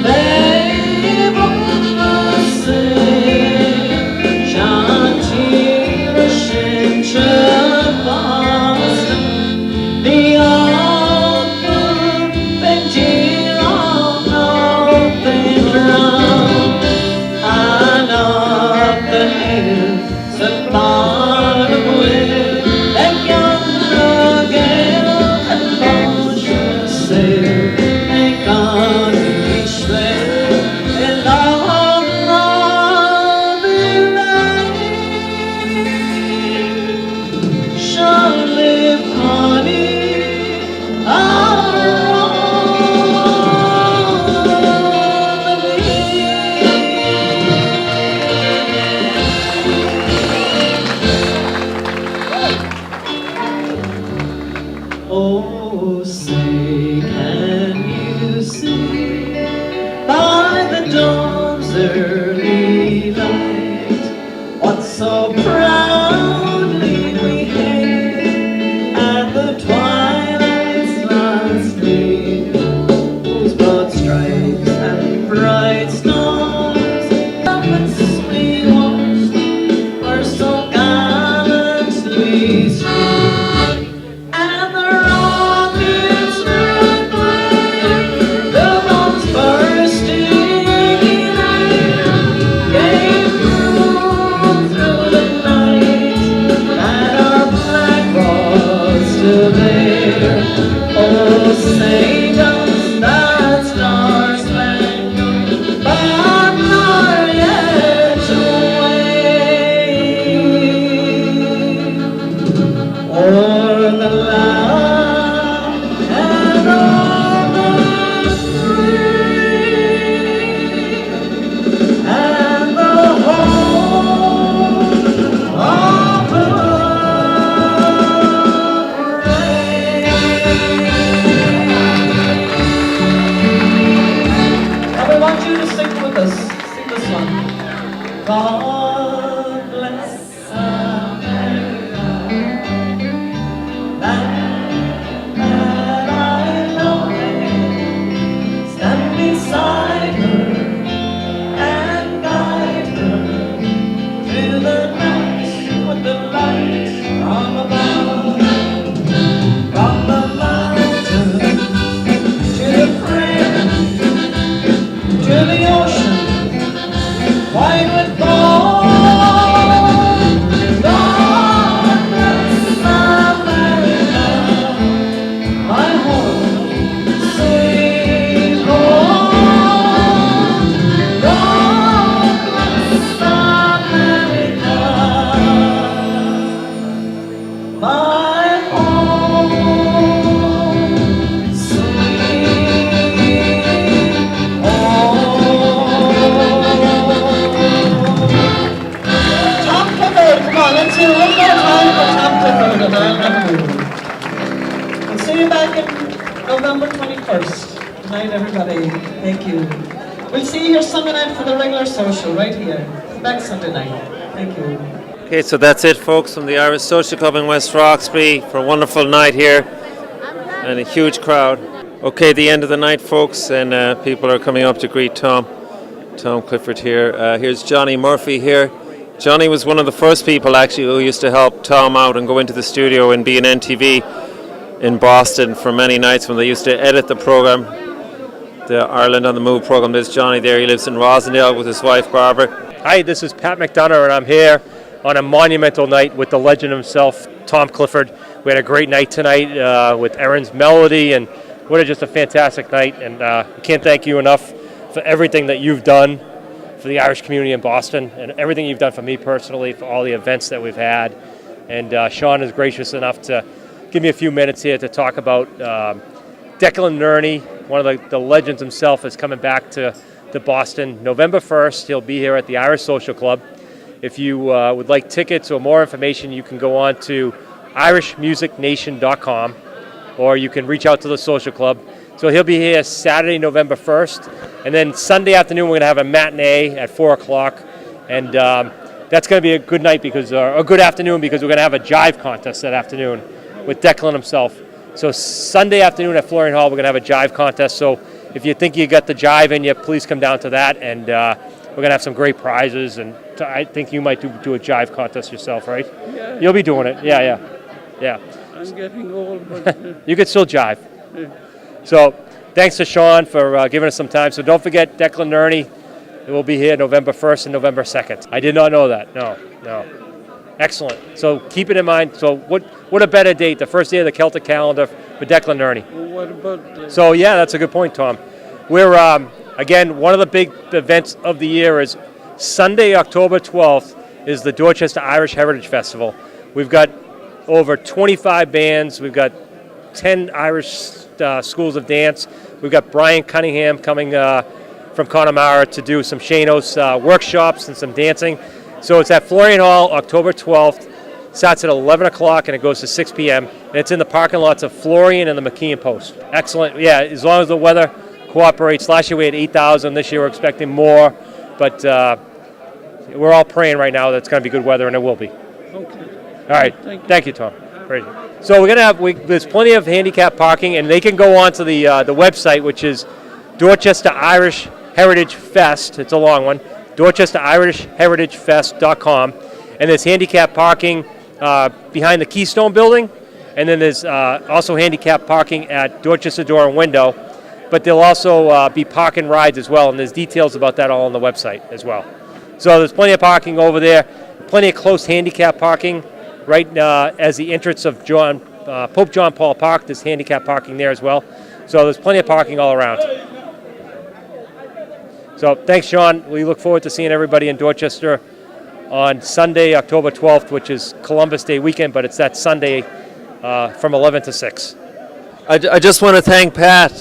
they both sing, chanting a shinship Boston, the outward Benjir of nothing round, and up the hills at bottom with a young gale and motion sail, make on each way along the line, shall live honey oh, say, can you see by the dawn's early light what so proudly we hailed at the twilight's last gleam, whose broad stripes and bright stars we watched were so gallantly streamed, and the rockets red glare, the bombs bursting in air, gave proof through the night that our flag was still there. Oh, say does that star-spangled banner yet wave o'er the land and o'er the free, and the home of the brave. And we want you to sing with us. Sing this one. God bless America, land that I love. Stand beside her and guide her through the night with the light from above. From the mountain to the prairie, to the ocean wide with gold. God bless America, my home, sweet home. God bless America, my home, sweet Tom Clifford, come on, let's hear one more time for Tom Clifford and I'll never move. We'll see you back in November 21st. Good night, everybody. Thank you. We'll see you here Sunday night for the regular social, right here. Back Sunday night. Thank you. Okay, so that's it, folks, from the Irish Social Club in West Roxbury for a wonderful night here and a huge crowd. Okay, the end of the night, folks, and people are coming up to greet Tom Clifford here. Here's Johnny Murphy here. Johnny was one of the first people actually who used to help Tom out and go into the studio and be an NTV in Boston for many nights when they used to edit the program, the Ireland on the Move program. There's Johnny there. He lives in Rosendale with his wife Barbara. Hi, this is Pat McDonough, and I'm here on a monumental night with the legend himself, Tom Clifford. We had a great night tonight with Erin's Melody, and just a fantastic night. And I can't thank you enough for everything that you've done for the Irish community in Boston, and everything you've done for me personally, for all the events that we've had. And Sean is gracious enough to give me a few minutes here to talk about Declan Nerney, one of the legends himself, is coming back to Boston November 1st. He'll be here at the Irish Social Club. If you would like tickets or more information, you can go on to irishmusicnation.com, or you can reach out to the Social Club. So he'll be here Saturday, November 1st, and then Sunday afternoon we're going to have a matinee at 4 o'clock, and that's going to be a good night because, a good afternoon, because we're going to have a jive contest that afternoon with Declan himself. So Sunday afternoon at Florian Hall, we're going to have a jive contest. So if you think you got the jive in you, please come down to that, and we're going to have some great prizes. And I think you might do a jive contest yourself, right? Yeah. You'll be doing it. Yeah. I'm getting old, but... You could still jive. Yeah. So thanks to Sean for giving us some time. So don't forget Declan Nerney. It will be here November 1st and November 2nd. I did not know that. No. Excellent. So keep it in mind. So what a better date, the first day of the Celtic calendar for Declan Nerney. Well, what about... So yeah, that's a good point, Tom. We're, again, one of the big events of the year is Sunday, October 12th, is the Dorchester Irish Heritage Festival. We've got over 25 bands. We've got 10 Irish schools of dance. We've got Brian Cunningham coming from Connemara to do some Shanos workshops and some dancing. So it's at Florian Hall, October 12th. Starts at 11 o'clock and it goes to 6 p.m. And it's in the parking lots of Florian and the McKeon Post. Excellent. Yeah, as long as the weather cooperates. Last year we had 8,000. This year we're expecting more. But we're all praying right now that it's going to be good weather, and it will be. Okay. All right. Thank you, Tom. Great. So we're going to there's plenty of handicap parking, and they can go on to the website, which is Dorchester Irish Heritage Fest. It's a long one. DorchesterIrishHeritageFest.com. And there's handicap parking behind the Keystone Building, and then there's also handicap parking at Dorchester Door and Window. But there'll also be park and rides as well, and there's details about that all on the website as well. So there's plenty of parking over there, plenty of close handicap parking right as the entrance of Pope John Paul Park. There's handicap parking there as well. So there's plenty of parking all around. So thanks, Sean. We look forward to seeing everybody in Dorchester on Sunday, October 12th, which is Columbus Day weekend, but it's that Sunday from 11 to 6. I just want to thank Pat.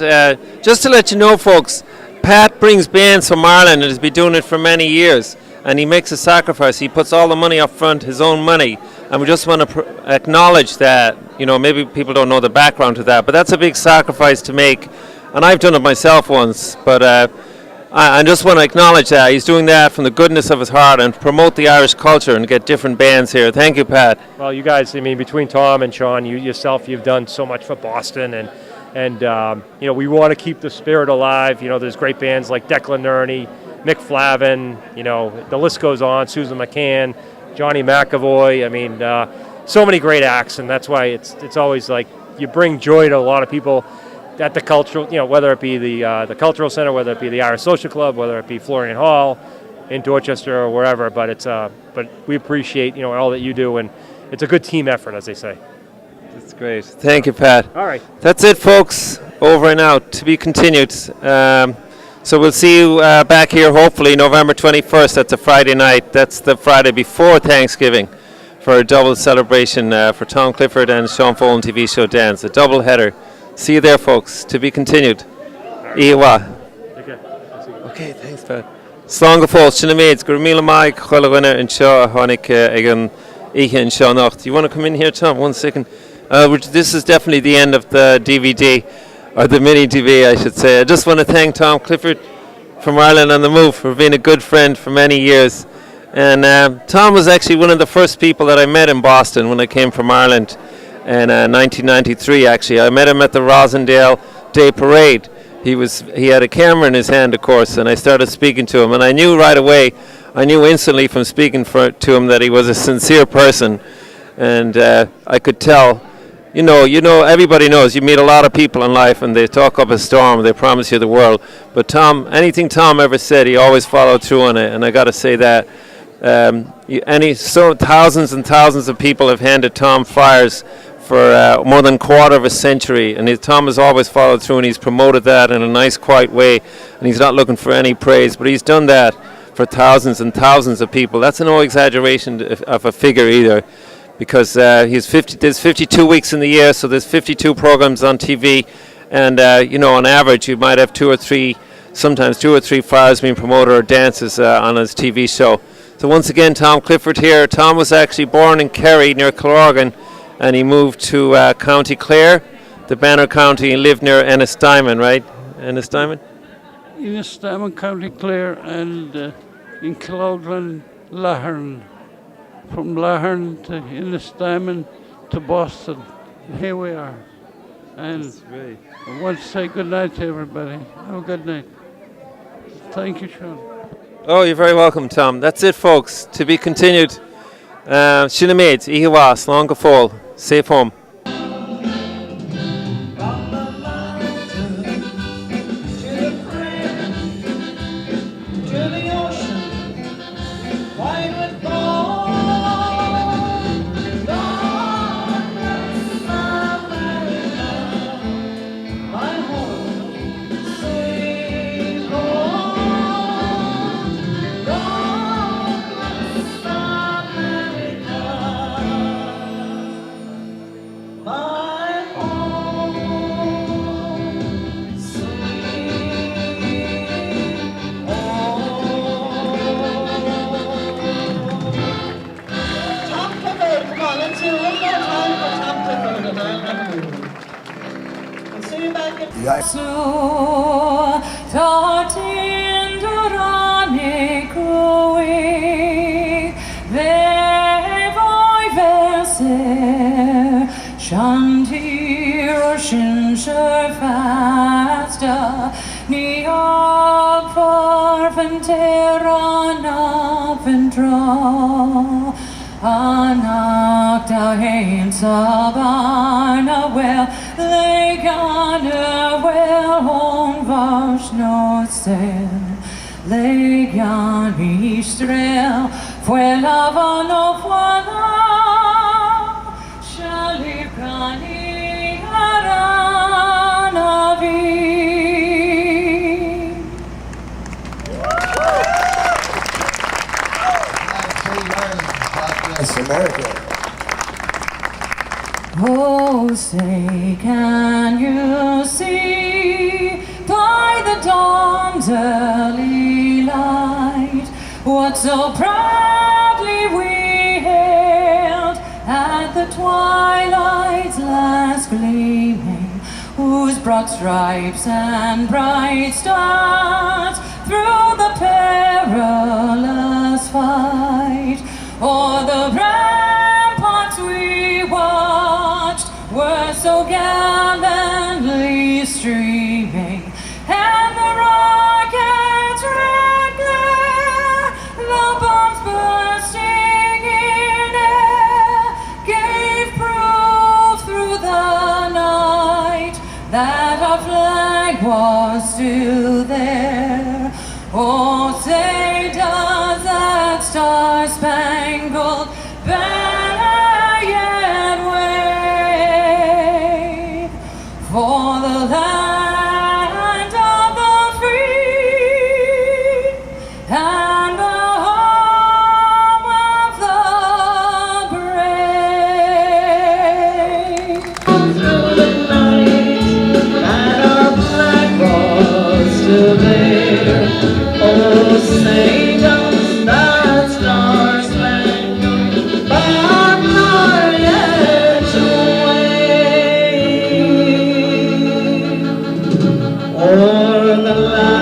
Just to let you know, folks, Pat brings bands from Ireland and has been doing it for many years. And he makes a sacrifice. He puts all the money up front, his own money. And we just want to acknowledge that. You know, maybe people don't know the background to that, but that's a big sacrifice to make. And I've done it myself once, but I just want to acknowledge that. He's doing that from the goodness of his heart and promote the Irish culture and get different bands here. Thank you, Pat. Well, you guys, I mean, between Tom and Sean, you yourself, you've done so much for Boston, and you know, we want to keep the spirit alive. You know, there's great bands like Declan Nerney, Mick Flavin, you know, the list goes on, Susan McCann, Johnny McAvoy. I mean, so many great acts, and that's why it's always like you bring joy to a lot of people at the cultural, you know, whether it be the Cultural Center, whether it be the Irish Social Club, whether it be Florian Hall in Dorchester or wherever. But it's but we appreciate, you know, all that you do, and it's a good team effort, as they say. That's great. Thank you, Pat. All right. That's it, folks. Over and out. To be continued. So we'll see you back here hopefully November 21st. That's a Friday night. That's the Friday before Thanksgiving for a double celebration for Tom Clifford and Sean Follen TV show Dance. A double header. See you there, folks. To be continued. Iwa. Okay, thanks, Pat. Slán fós sinna méid gur míle maig chuilehine an seo a tháinig ag an ihe an seo nacht. You want to come in here, Tom? 1 second. This is definitely the end of the DVD. Or the mini TV, I should say. I just want to thank Tom Clifford from Ireland on the Move for being a good friend for many years. And Tom was actually one of the first people that I met in Boston when I came from Ireland in 1993, actually. I met him at the Rosendale Day Parade. He had a camera in his hand, of course, and I started speaking to him. And I knew right away, I knew instantly from speaking to him that he was a sincere person. And I could tell. everybody knows you meet a lot of people in life and they talk up a storm, they promise you the world. But Tom, anything Tom ever said, he always followed through on it. And I got to say that thousands and thousands of people have handed Tom flowers for more than a quarter of a century, and Tom has always followed through, and he's promoted that in a nice, quiet way, and he's not looking for any praise, but he's done that for thousands and thousands of people. That's no exaggeration of a figure either, because there's 52 weeks in the year, so there's 52 programs on TV, and on average you might have sometimes two or three flowers being promoted or dances on his TV show. So once again, Tom Clifford here. Tom was actually born in Kerry near Kilorgan, and he moved to County Clare, the Banner County, and lived near Ennistimon, right? Ennistimon? Ennistimon, County Clare, and in Kilorgan, Lahern. From Lahern to Ennistimon to Boston. Here we are. And I want to say good night to everybody. Have a good night. Thank you, Sean. Oh, you're very welcome, Tom. That's it, folks. To be continued. Shinamaid, Ihiwa, Slán go fóill. Safe home. So thought in Dorane Growing, they voi verser, Shantir or Shinsher Fasta, Niog Farventera Navendra, Anak Dahin Sabana well. Legane well hon vars no sen, Legan Israel, fue lavano fuala, Shalikani Haranavi. Yes, America. Oh, say, can you see by the dawn's early light what so proudly we hailed at the twilight's last gleaming, whose broad stripes and bright stars through the perilous fight o'er the ramparts we watched were so gallantly streaming, and the rockets' red glare, the bombs bursting in air, gave proof through the night that our flag was still there. Oh, say does that star-spangled banner yet wave for the land of the free and the home of the brave? Through the night that our flag was still there. Oh, say does that star-spangled banner yet wave o'er the land